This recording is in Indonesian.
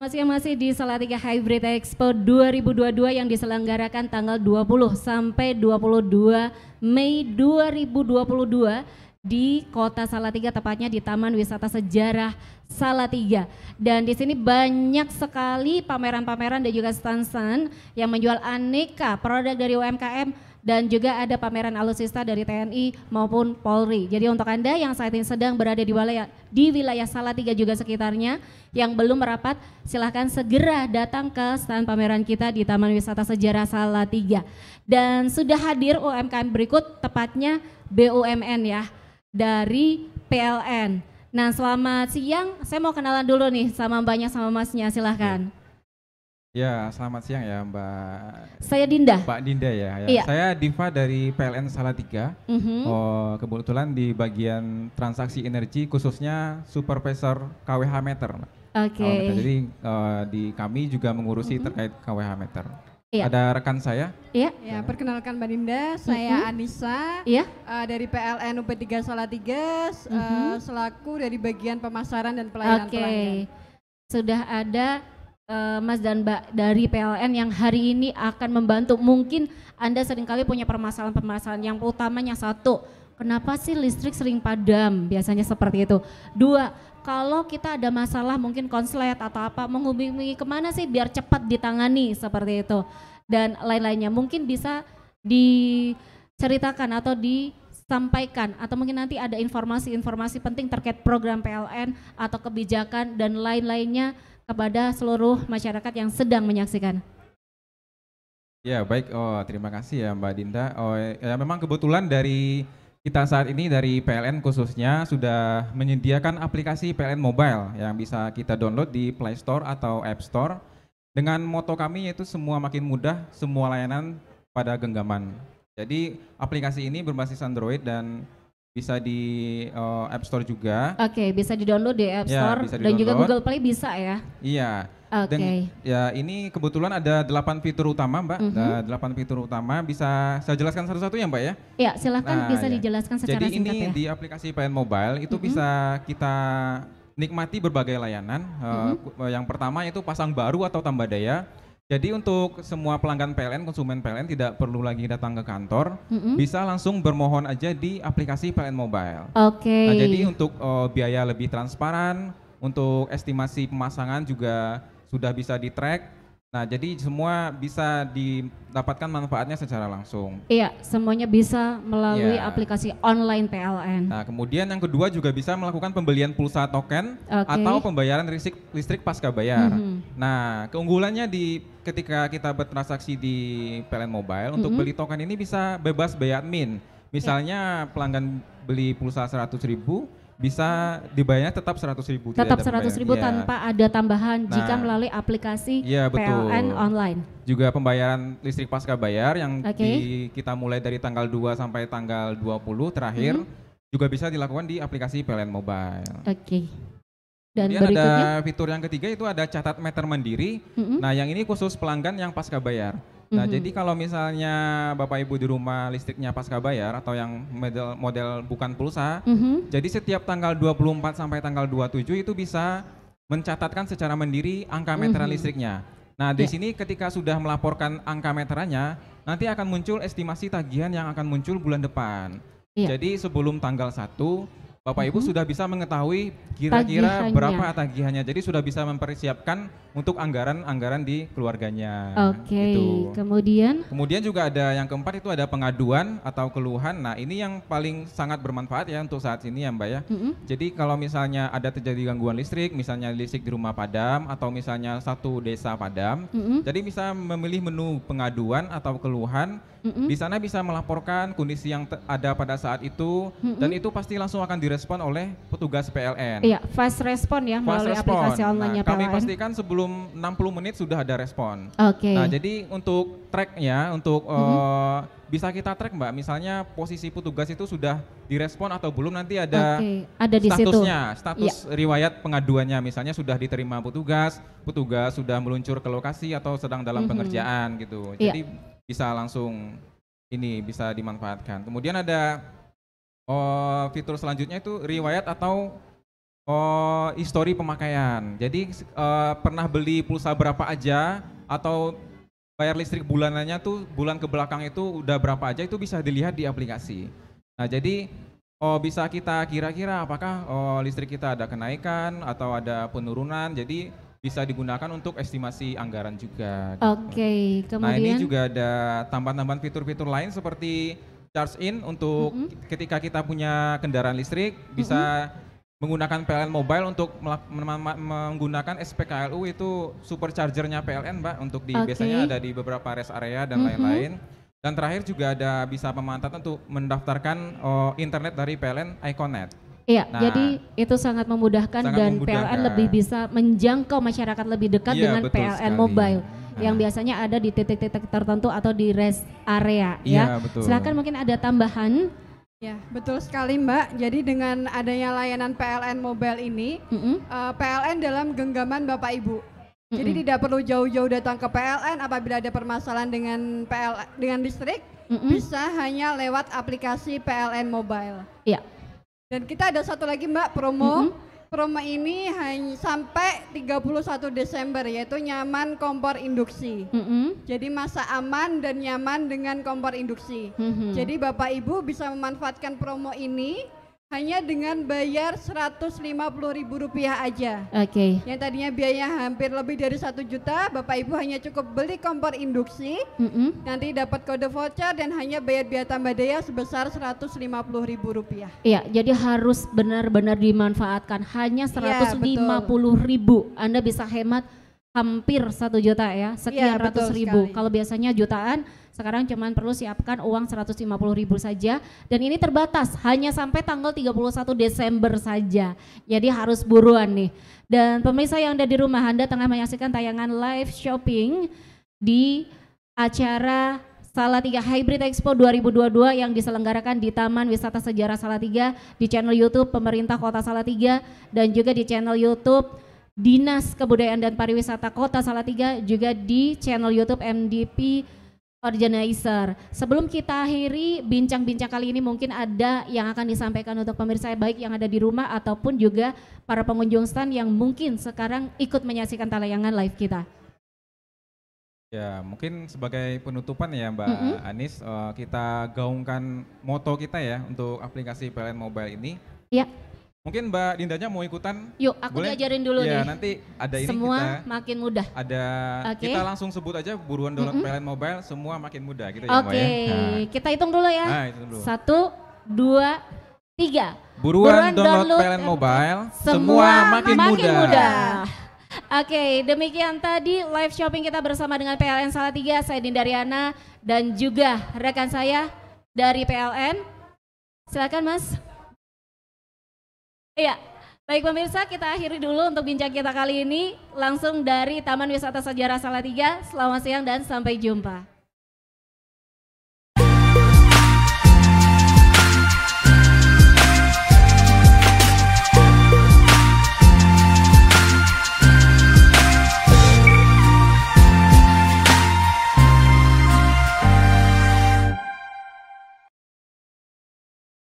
Masih di Salatiga Hybrid Expo 2022 yang diselenggarakan tanggal 20 sampai 22 Mei 2022 di Kota Salatiga, tepatnya di Taman Wisata Sejarah Salatiga. Dan di sini banyak sekali pameran-pameran dan juga stand-stand yang menjual aneka produk dari UMKM, dan juga ada pameran alutsista dari TNI maupun Polri. Jadi untuk Anda yang saat ini sedang berada di wilayah Salatiga juga sekitarnya yang belum merapat, silahkan segera datang ke stand pameran kita di Taman Wisata Sejarah Salatiga. Dan sudah hadir UMKM berikut, tepatnya BUMN ya, dari PLN. Nah, selamat siang, saya mau kenalan dulu nih sama mbaknya sama masnya, silahkan. Ya, selamat siang ya Mbak. Saya Dinda. Mbak Dinda ya. Iya. Saya Diva dari PLN Salatiga. Oh, kebetulan di bagian transaksi energi khususnya supervisor KWH meter. Oke. Jadi di kami juga mengurusi terkait KWH meter. Iya. Ada rekan saya. Iya. Ya, perkenalkan Mbak Dinda, saya Anissa. Iya. Dari PLN UP3 Salatiga, selaku dari bagian pemasaran dan pelayanan pelanggan. Sudah ada Mas dan Mbak dari PLN yang hari ini akan membantu. Mungkin Anda seringkali punya permasalahan-permasalahan, yang utamanya satu, kenapa sih listrik sering padam, biasanya seperti itu. Dua, kalau kita ada masalah mungkin konslet atau apa, menghubungi kemana sih biar cepat ditangani seperti itu. Dan lain-lainnya mungkin bisa diceritakan atau disampaikan, atau mungkin nanti ada informasi-informasi penting terkait program PLN atau kebijakan dan lain-lainnya kepada seluruh masyarakat yang sedang menyaksikan. Ya baik, terima kasih ya Mbak Dinda. Ya memang kebetulan dari kita saat ini dari PLN khususnya sudah menyediakan aplikasi PLN Mobile yang bisa kita download di Play Store atau App Store. Dengan moto kami yaitu semua makin mudah, semua layanan pada genggaman. Jadi aplikasi ini berbasis Android dan bisa di App Store juga. Oke, bisa di-download di App Store ya, dan juga Google Play bisa ya? Iya. Oke. Ya ini kebetulan ada 8 fitur utama Mbak. 8 fitur utama, bisa saya jelaskan satu-satu ya Mbak ya? Iya, silahkan bisa dijelaskan secara jadi singkat ya. Jadi ini di aplikasi PLN Mobile itu bisa kita nikmati berbagai layanan. Yang pertama itu pasang baru atau tambah daya. Jadi untuk semua pelanggan PLN, konsumen PLN tidak perlu lagi datang ke kantor, bisa langsung bermohon aja di aplikasi PLN Mobile. Oke. Nah, jadi untuk biaya lebih transparan, untuk estimasi pemasangan juga sudah bisa di-track. Nah, jadi semua bisa didapatkan manfaatnya secara langsung. Iya, semuanya bisa melalui aplikasi online PLN. Nah, kemudian yang kedua juga bisa melakukan pembelian pulsa token atau pembayaran listrik pasca bayar. Nah, keunggulannya ketika kita bertransaksi di PLN Mobile, untuk beli token ini bisa bebas biaya admin. Misalnya pelanggan beli pulsa 100.000, bisa dibayarnya tetap 100.000. Tetap 100.000 tanpa ada tambahan jika melalui aplikasi PLN online. Juga pembayaran listrik pasca bayar yang kita mulai dari tanggal 2 sampai tanggal 20 terakhir juga bisa dilakukan di aplikasi PLN Mobile. Oke. Dan kemudian berikutnya ada fitur yang ketiga itu ada catat meter mandiri. Nah, yang ini khusus pelanggan yang pasca bayar. Nah, jadi kalau misalnya Bapak Ibu di rumah listriknya pasca bayar atau yang model bukan pulsa, jadi setiap tanggal 24 sampai tanggal 27 itu bisa mencatatkan secara mandiri angka meteran listriknya. Nah, di sini ketika sudah melaporkan angka meterannya, nanti akan muncul estimasi tagihan yang akan muncul bulan depan. Jadi sebelum tanggal 1, Bapak Ibu sudah bisa mengetahui kira-kira berapa tagihannya, jadi sudah bisa mempersiapkan untuk anggaran-anggaran di keluarganya. Oke, gitu. Kemudian juga ada yang keempat itu ada pengaduan atau keluhan. Nah, ini yang paling sangat bermanfaat ya untuk saat ini ya Mbak ya. Jadi kalau misalnya ada terjadi gangguan listrik, misalnya listrik di rumah padam atau misalnya satu desa padam, jadi bisa memilih menu pengaduan atau keluhan. Di sana bisa melaporkan kondisi yang ada pada saat itu, dan itu pasti langsung akan direspon oleh petugas PLN. Iya, fast respon ya melalui aplikasi online-nya PLN. Kami pastikan sebelum 60 menit sudah ada respon. Oke. Nah, jadi untuk tracknya, untuk bisa kita track Mbak, misalnya posisi petugas itu sudah direspon atau belum, nanti ada di statusnya, status riwayat pengaduannya, misalnya sudah diterima petugas sudah meluncur ke lokasi atau sedang dalam pengerjaan gitu. Jadi bisa langsung bisa dimanfaatkan. Kemudian ada fitur selanjutnya itu riwayat atau Oh, histori pemakaian. Jadi pernah beli pulsa berapa aja atau bayar listrik bulanannya tuh bulan ke belakang itu udah berapa aja itu bisa dilihat di aplikasi. Nah, jadi bisa kita kira-kira apakah listrik kita ada kenaikan atau ada penurunan. Jadi bisa digunakan untuk estimasi anggaran juga. Gitu. Oke, Nah, ini kemudian juga ada tambahan-tambahan fitur-fitur lain seperti charge in untuk ketika kita punya kendaraan listrik bisa menggunakan PLN Mobile untuk menggunakan SPKLU itu superchargernya PLN, Mbak, untuk biasanya ada di beberapa rest area dan lain-lain. Dan terakhir juga ada bisa pemanfaatan untuk mendaftarkan internet dari PLN Iconet. Iya, Nah, jadi itu sangat memudahkan dan PLN lebih bisa menjangkau masyarakat lebih dekat dengan PLN sekali. Mobile yang biasanya ada di titik-titik tertentu atau di rest area ya. Betul. Silakan mungkin ada tambahan. Ya, betul sekali Mbak. Jadi dengan adanya layanan PLN Mobile ini, PLN dalam genggaman Bapak Ibu. Jadi tidak perlu jauh-jauh datang ke PLN apabila ada permasalahan dengan listrik, bisa hanya lewat aplikasi PLN Mobile. Iya. Dan kita ada satu lagi Mbak promo. Promo ini hanya sampai 31 Desember yaitu nyaman kompor induksi. Jadi masa aman dan nyaman dengan kompor induksi. Jadi Bapak Ibu bisa memanfaatkan promo ini hanya dengan bayar Rp150.000 aja. Oke. Yang tadinya biayanya hampir lebih dari 1 juta, Bapak Ibu hanya cukup beli kompor induksi, nanti dapat kode voucher dan hanya bayar biaya tambah daya sebesar Rp150.000. Iya, jadi harus benar-benar dimanfaatkan hanya 150.000. Anda bisa hemat hampir 1 juta ya, sekian ratus ribu. Kalau biasanya jutaan, sekarang cuman perlu siapkan uang 150.000 saja dan ini terbatas hanya sampai tanggal 31 Desember saja. Jadi harus buruan nih. Dan pemirsa yang ada di rumah, Anda tengah menyaksikan tayangan live shopping di acara Salatiga Hybrid Expo 2022 yang diselenggarakan di Taman Wisata Sejarah Salatiga di channel YouTube Pemerintah Kota Salatiga dan juga di channel YouTube Dinas Kebudayaan dan Pariwisata Kota Salatiga, juga di channel YouTube MDP Organizer. Sebelum kita akhiri bincang-bincang kali ini, mungkin ada yang akan disampaikan untuk pemirsa baik yang ada di rumah ataupun juga para pengunjung stand yang mungkin sekarang ikut menyaksikan tayangan live kita. Ya, mungkin sebagai penutupan ya Mbak Anis, kita gaungkan moto kita ya untuk aplikasi PLN Mobile ini. Ya. Mungkin Mbak Dindanya mau ikutan? Yuk, aku diajarin dulu ya, nih. Nanti ada ini semua makin mudah. Ada kita langsung sebut aja buruan download PLN Mobile, semua makin mudah gitu ya Mbak ya. Oke, kita hitung dulu ya. Nah, hitung dulu. 1, 2, 3. Buruan download PLN Mobile, semua makin mudah. Oke, demikian tadi live shopping kita bersama dengan PLN Salatiga. Saya Dinda Riana dan juga rekan saya dari PLN. Silakan Mas. Iya, baik pemirsa, kita akhiri dulu untuk bincang kita kali ini langsung dari Taman Wisata Sejarah Salatiga. Selamat siang dan sampai jumpa.